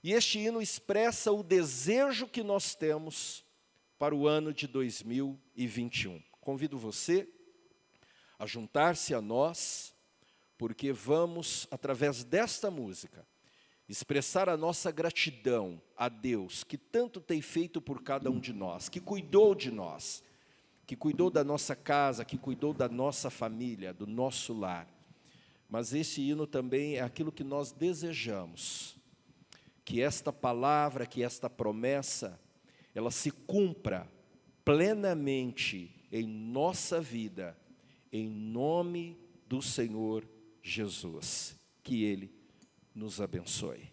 E este hino expressa o desejo que nós temos para o ano de 2021. Convido você a juntar-se a nós, porque vamos, através desta música, expressar a nossa gratidão a Deus, que tanto tem feito por cada um de nós, que cuidou de nós, que cuidou da nossa casa, que cuidou da nossa família, do nosso lar. Mas esse hino também é aquilo que nós desejamos, que esta palavra, que esta promessa, ela se cumpra plenamente em nossa vida, em nome do Senhor Jesus. Que Ele nos abençoe.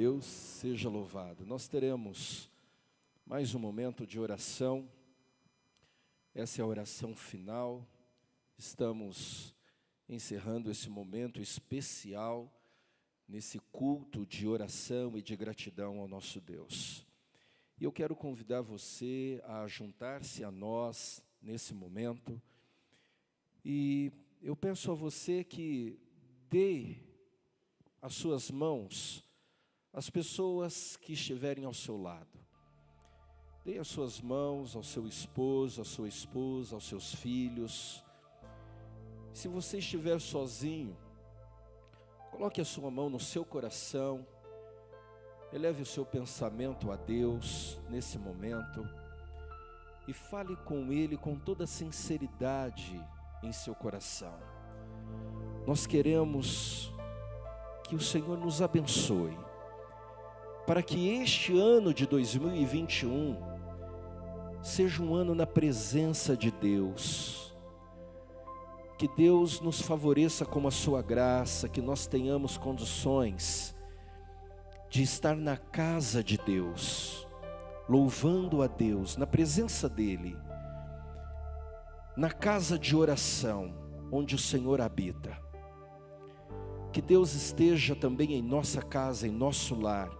Deus seja louvado. Nós teremos mais um momento de oração. Essa é a oração final. Estamos encerrando esse momento especial, nesse culto de oração e de gratidão ao nosso Deus. E eu quero convidar você a juntar-se a nós nesse momento. E eu peço a você que dê as suas mãos às pessoas que estiverem ao seu lado. Dê as suas mãos ao seu esposo, à sua esposa, aos seus filhos. Se você estiver sozinho, coloque a sua mão no seu coração, eleve o seu pensamento a Deus nesse momento e fale com Ele com toda sinceridade em seu coração. Nós queremos que o Senhor nos abençoe, para que este ano de 2021 seja um ano na presença de Deus. Que Deus nos favoreça com a sua graça, que nós tenhamos condições de estar na casa de Deus, louvando a Deus, na presença dEle, na casa de oração, onde o Senhor habita. Que Deus esteja também em nossa casa, em nosso lar,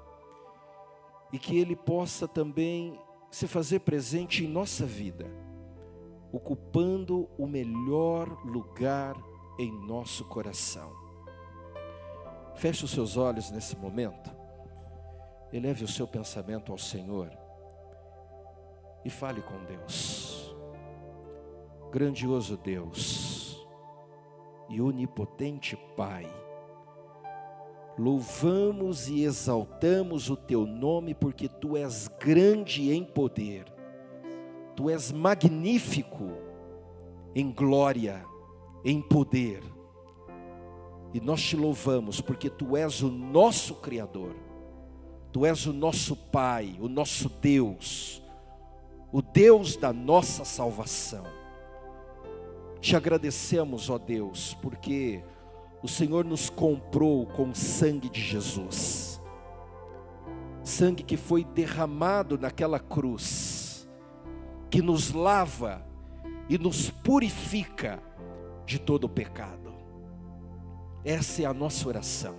e que Ele possa também se fazer presente em nossa vida, ocupando o melhor lugar em nosso coração. Feche os seus olhos nesse momento, eleve o seu pensamento ao Senhor e fale com Deus. Grandioso Deus e onipotente Pai, louvamos e exaltamos o Teu nome, porque Tu és grande em poder, Tu és magnífico em glória, em poder, e nós Te louvamos porque Tu és o nosso Criador, Tu és o nosso Pai, o nosso Deus, o Deus da nossa salvação. Te agradecemos, ó Deus, porque o Senhor nos comprou com o sangue de Jesus. Sangue que foi derramado naquela cruz, que nos lava e nos purifica de todo o pecado. Essa é a nossa oração.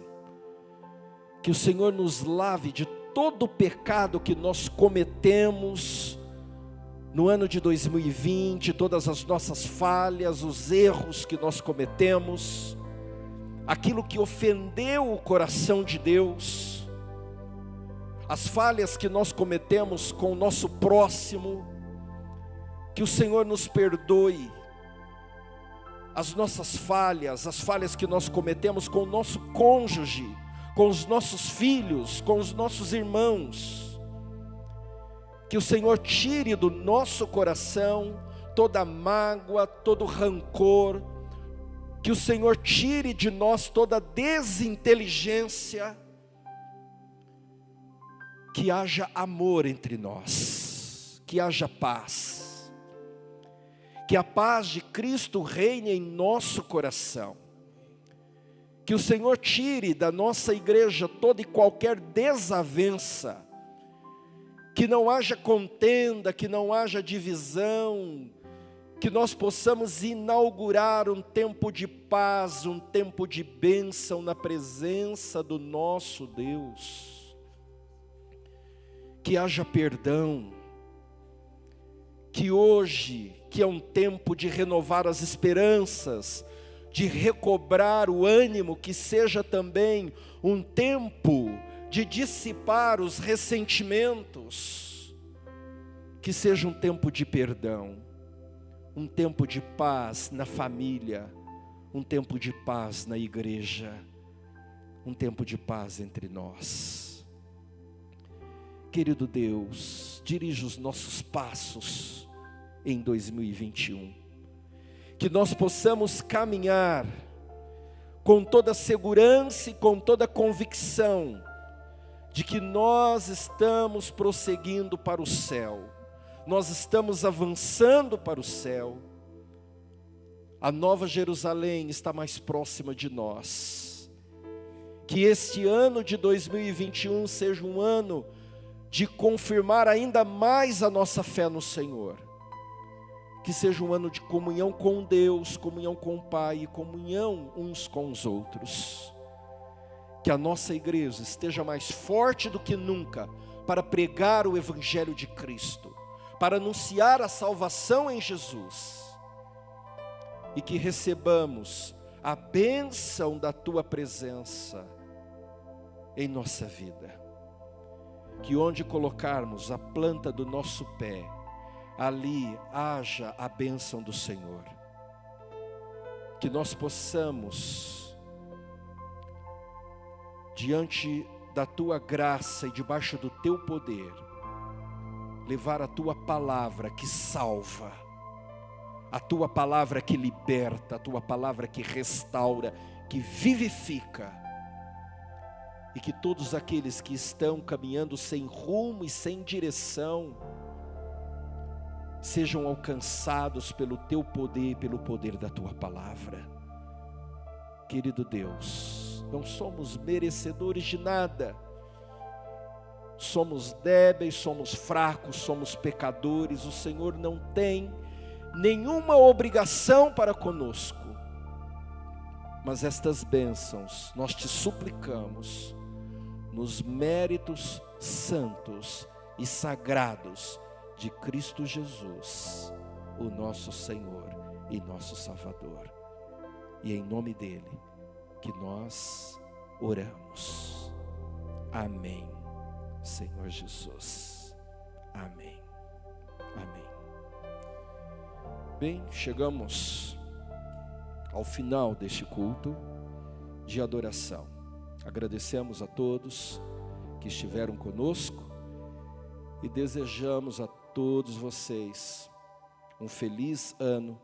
Que o Senhor nos lave de todo o pecado que nós cometemos no ano de 2020, todas as nossas falhas, os erros que nós cometemos, aquilo que ofendeu o coração de Deus, as falhas que nós cometemos com o nosso próximo, que o Senhor nos perdoe, as nossas falhas, as falhas que nós cometemos com o nosso cônjuge, com os nossos filhos, com os nossos irmãos, que o Senhor tire do nosso coração toda mágoa, todo rancor, que o Senhor tire de nós toda desinteligência, que haja amor entre nós, que haja paz, que a paz de Cristo reine em nosso coração, que o Senhor tire da nossa igreja toda e qualquer desavença, que não haja contenda, que não haja divisão, que nós possamos inaugurar um tempo de paz, um tempo de bênção na presença do nosso Deus, que haja perdão, que hoje, que é um tempo de renovar as esperanças, de recobrar o ânimo, que seja também um tempo de dissipar os ressentimentos, que seja um tempo de perdão, um tempo de paz na família, um tempo de paz na igreja, um tempo de paz entre nós. Querido Deus, dirija os nossos passos em 2021, que nós possamos caminhar com toda segurança e com toda convicção de que nós estamos prosseguindo para o céu, nós estamos avançando para o céu, a Nova Jerusalém está mais próxima de nós, que este ano de 2021 seja um ano de confirmar ainda mais a nossa fé no Senhor, que seja um ano de comunhão com Deus, comunhão com o Pai e comunhão uns com os outros, que a nossa igreja esteja mais forte do que nunca para pregar o Evangelho de Cristo, para anunciar a salvação em Jesus, e que recebamos a bênção da Tua presença em nossa vida, que onde colocarmos a planta do nosso pé, ali haja a bênção do Senhor, que nós possamos, diante da Tua graça e debaixo do Teu poder, levar a Tua palavra que salva, a Tua palavra que liberta, a Tua palavra que restaura, que vivifica, e que todos aqueles que estão caminhando sem rumo e sem direção, sejam alcançados pelo Teu poder e pelo poder da Tua palavra. Querido Deus, não somos merecedores de nada, somos débeis, somos fracos, somos pecadores, o Senhor não tem nenhuma obrigação para conosco, mas estas bênçãos nós Te suplicamos, nos méritos santos e sagrados de Cristo Jesus, o nosso Senhor e nosso Salvador, e em nome dEle que nós oramos. Amém, Senhor Jesus, amém, amém. Bem, chegamos ao final deste culto de adoração. Agradecemos a todos que estiveram conosco e desejamos a todos vocês um feliz ano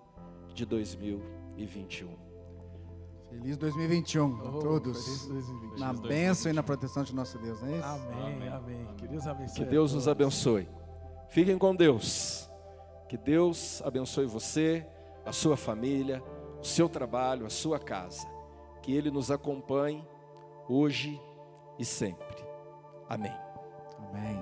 de 2021. Feliz 2021 a todos. Feliz 2021. Na bênção e na proteção de nosso Deus, não é isso? Amém, amém. Que Deus abençoe. Que Deus nos abençoe. Fiquem com Deus. Que Deus abençoe você, a sua família, o seu trabalho, a sua casa. Que que Ele nos acompanhe hoje e sempre. Amém. Amém.